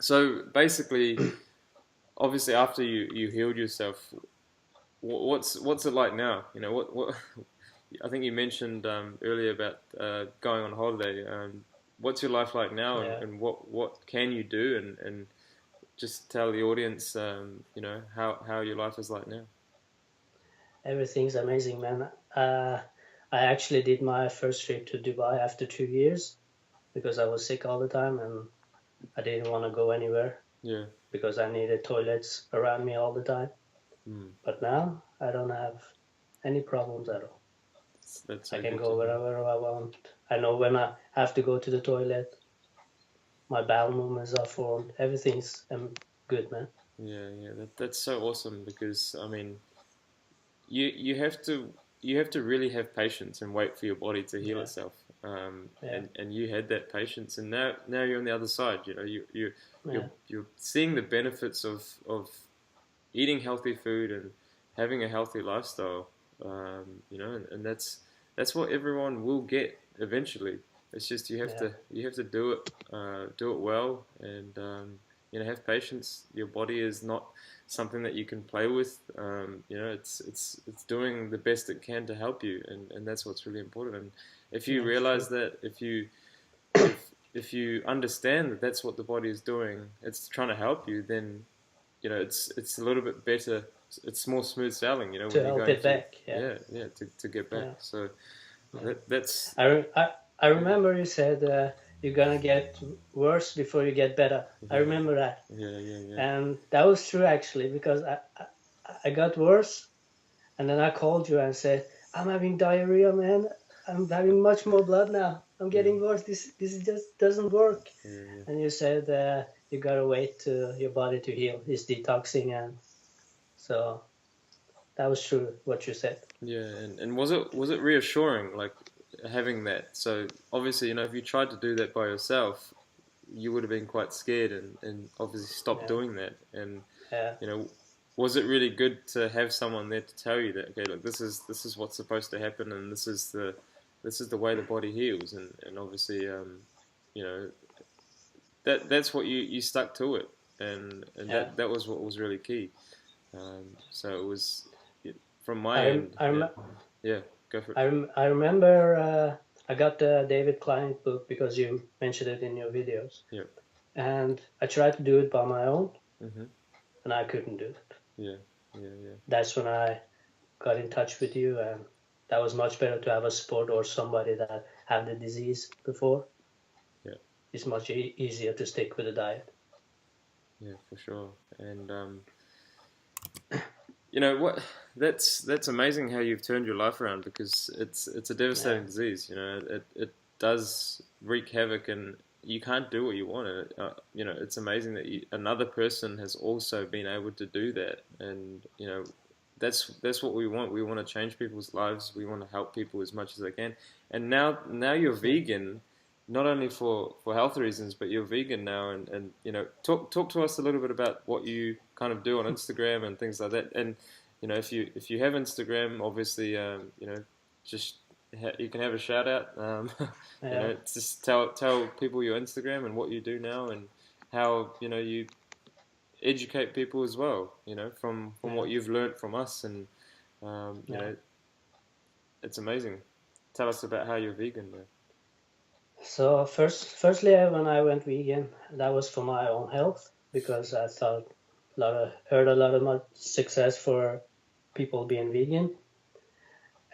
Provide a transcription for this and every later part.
So basically, obviously, after you healed yourself, what's it like now? You know, what I think you mentioned earlier about going on holiday. What's your life like now, Yeah, and what can you do, and just tell the audience, you know, how your life is like now. everything's amazing, man. I actually did my first trip to Dubai after 2 years because I was sick all the time and I didn't want to go anywhere Yeah. because I needed toilets around me all the time. Mm. But now I don't have any problems at all. That's I so can good to go hear. wherever I want. I know when I have to go to the toilet, my bowel movements are formed. Everything's good, man. Yeah, yeah, that's so awesome because I mean, you have to really have patience and wait for your body to heal Yeah, itself. yeah, And you had that patience, and now you're on the other side. You know, yeah, you're seeing the benefits of eating healthy food and having a healthy lifestyle. You know, and that's what everyone will get eventually. It's just yeah, you have to do it well, and you know, have patience. Your body is not something that you can play with. You know, it's doing the best it can to help you, and that's what's really important. And if you yeah. It's realize true. that, if you understand that that's what the body is doing, it's trying to help you, then you know it's a little bit better. It's more smooth sailing, you know, when To you're help going it through. back. Yeah, Yeah, to get back. yeah, So yeah. that's I yeah, remember you said you're gonna get worse before you get better. I yeah, remember that, yeah. and that was true actually because I got worse, and then I called you and said I'm having diarrhea, man. I'm having much more blood now. I'm Yeah, getting worse. This just doesn't work. yeah. And you said you gotta wait to your body to heal. It's detoxing, and so that was true what you said. Yeah, and was it reassuring, like having that? So obviously, you know, if you tried to do that by yourself, you would have been quite scared, and obviously stopped Yeah, doing that. And yeah, you know, was it really good to have someone there to tell you that, okay, look, this is what's supposed to happen, and this is the way the body heals, and obviously, you know, that's what you stuck to it, and yeah. that was what was really key. So it was from my I rem- end, I, yeah, rem- yeah, go for it. I remember I got the David Klein book because you mentioned it in your videos, Yeah. and I tried to do it by my own, Hmm. and I couldn't do it. Yeah, yeah. That's when I got in touch with you, and that was much better to have a support or somebody that had the disease before. Yeah, It's much easier to stick with a diet. yeah, for sure. And you know what? That's amazing how you've turned your life around because it's a Yeah, devastating disease. You know, it does wreak havoc, and you can't do what you want. And you know, it's amazing that another person has also been able to do that. And you know, that's what we want. We want to change people's lives. We want to help people as much as they can. And now you're yeah, vegan, not only for health reasons, but you're vegan now, and you know, talk to us a little bit about what you kind of do on Instagram and things like that. And you know, if you have Instagram, obviously, you know, just you can have a shout out. You yeah, know, just tell people your Instagram and what you do now, and how you know you educate people as well. You know, from yeah, what you've learned from us, and you yeah. know, it's amazing. Tell us about how you're vegan now. So firstly, when I went vegan, that was for my own health because I thought heard a lot of my success for people being vegan,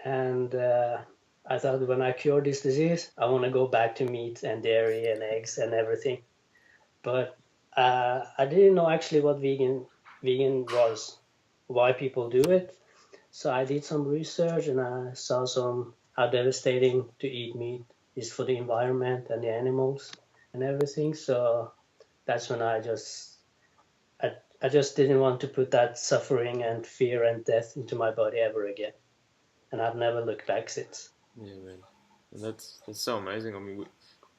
and I thought when I cure this disease, I want to go back to meat and dairy and eggs and everything. But I didn't know actually what vegan was, why people do it. So I did some research and I saw some how devastating to eat meat is for the environment and the animals and everything. So that's when I just didn't want to put that suffering and fear and death into my body ever again. And I've never looked back since. Yeah, man, and that's so amazing. I mean,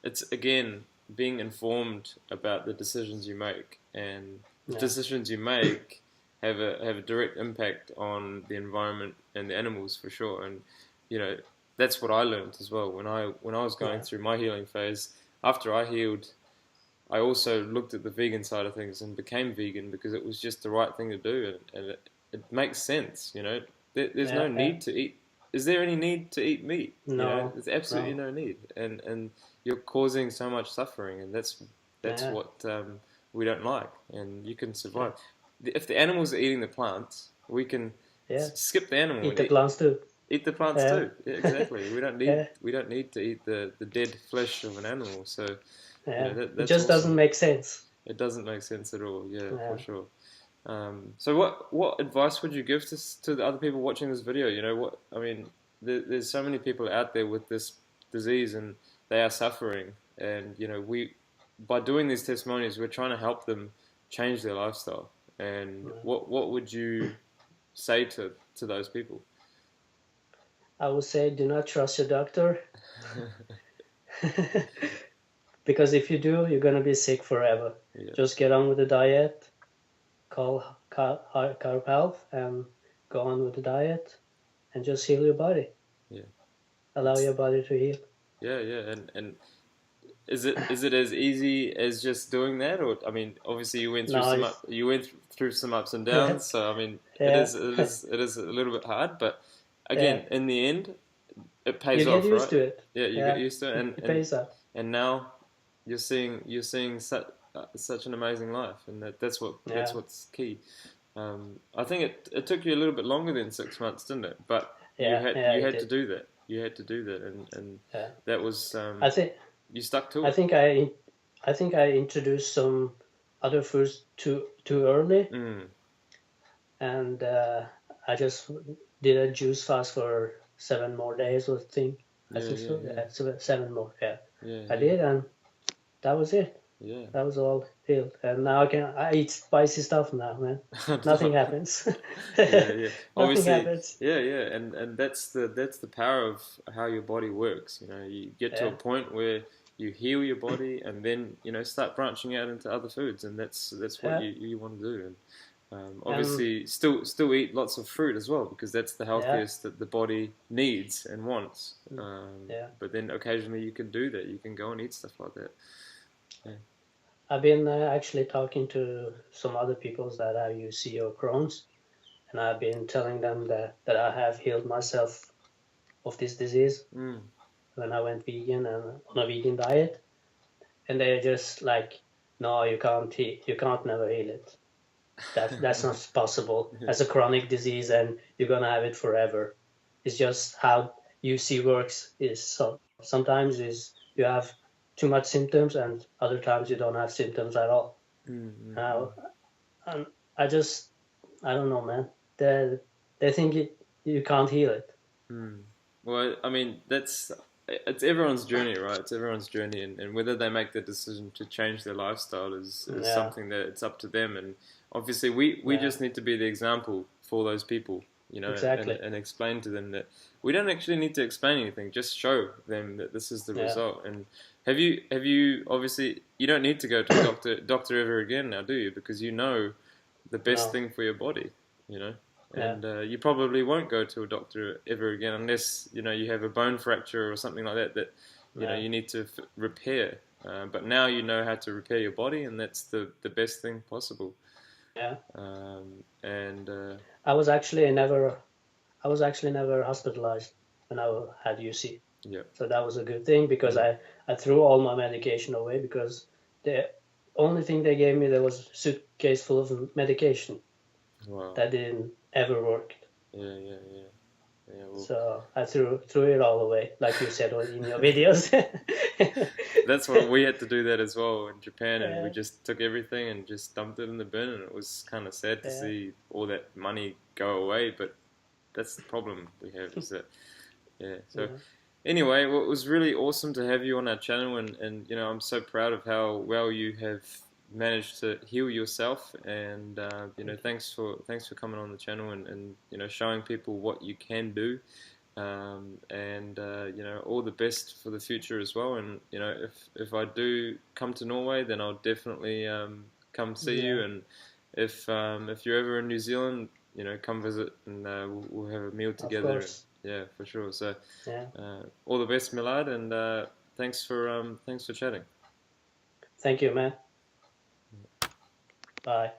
it's again being informed about the decisions you make, and the Yeah, decisions you make have a direct impact on the environment and the animals for sure. And you know, that's what I learned as well when I was going yeah, through my healing phase. After I healed, I also looked at the vegan side of things and became vegan because it was just the right thing to do, and it makes sense. There's no yeah. need to eat. Is there any need to eat meat? No, There's absolutely no. no need, and you're causing so much suffering, and that's Yeah, what we don't like. And you can yeah, survive if the animals are eating the plants. We can yeah. skip the animal Eat and the plants too. eat the plants Yeah, too. Yeah, exactly. yeah, We don't need to eat the dead flesh of an animal. So yeah. It that's just doesn't awesome. make sense. It doesn't make sense at all. Yeah, for Yeah. sure. So what advice would you give to the other people watching this video? There's so many people out there with this disease and they are suffering, and we by doing these testimonies, we're trying to help them change their lifestyle. And Yeah. what would you say to those people? I would say do not trust your doctor because if you do, you're gonna be sick forever. Yeah, Just get on with the diet, call carb health, and go on with the diet, and just heal your body. yeah, Allow it's your body to heal. yeah, and is it as easy as just doing that, or I mean, obviously No, you went through some ups and yeah, downs, so I mean, yeah. it is a little bit hard, but Yeah. again, in the end, it pays You get off, used right? to it. Yeah, you get Yeah, used to it, it pays off. and now you're seeing such an amazing life, and that's Yeah, what's key. I think it took you a little bit longer than 6 months, didn't it? But yeah, yeah. you It had to did. do that. You had to do that, and Yeah. that was I think you stuck to I it. think I think I introduced some other foods too early, Mm. and I just did a juice fast for 7 more days. I think I Yeah, think yeah, so. yeah, Yeah, 7 more. Yeah, yeah, I yeah, did, and that was it. yeah. That was all healed, and now I eat spicy stuff now, man. Nothing happens. Yeah, yeah. Nothing Obviously, happens. yeah, yeah, and that's the power of how your body works. You get to a Yeah, point where you heal your body, and then start branching out into other foods, and that's what yeah, you want to do. And and obviously, still eat lots of fruit as well because that's the yeah, healthiest that the body needs and wants. yeah. But then occasionally you can do that. You can go and eat stuff like that. Yeah. I've been actually talking to some other people that have UC or Crohn's, and I've been telling them that I have healed myself of this disease Mm. when I went vegan and on a vegan diet, and they're just like, "No, you can't never heal it. That's not possible. Yeah. As a chronic disease, and you're gonna have it forever. It's just how UC works. Is sometimes is you have too much symptoms, and other times you don't have symptoms at all. Mm, mm, mm. Now, and I don't know, man. They think you can't heal it. Hmm. Well, I mean, it's everyone's journey, right? It's everyone's journey, and whether they make the decision to change their lifestyle is Yeah, something that it's up to them. And obviously, we yeah, just need to be the example for those people, exactly. and explain to them that we don't actually need to explain anything. Just show them that this is the Yeah, result. And have you obviously you don't need to go to a doctor ever again now, do you? Because you know the best no, thing for your body, you know. yeah, And you probably won't go to a doctor ever again unless you have a bone fracture or something like that yeah, you need to repair. But now you know how to repair your body, and that's the best thing possible. yeah. And I was actually never, I was actually never hospitalized when I had UC. yeah, So that was a good thing because yeah, I threw all my medication away because the only thing they gave me there was a suitcase full of medication wow, that didn't ever work. yeah, yeah, yeah, yeah. Well, So I threw it all away, like you said in your videos. that's what we had to do that as well in Japan, and we Yeah, just took everything and just dumped it in the bin, and it was kind of sad to yeah, see all that money go away, but that's the problem we have is that yeah. So yeah, anyway, well, it was really awesome to have you on our channel, and I'm so proud of how well you have managed to heal yourself, and thanks for coming on the channel and showing people what you can do, and all the best for the future as well. And if I do come to Norway, then I'll definitely come see you, yeah. and if you're ever in New Zealand, come visit, and we'll have a meal Of together. course. Yeah, for sure. So, Yeah. all the best, Milad, and thanks for chatting. Thank you, man. Bye.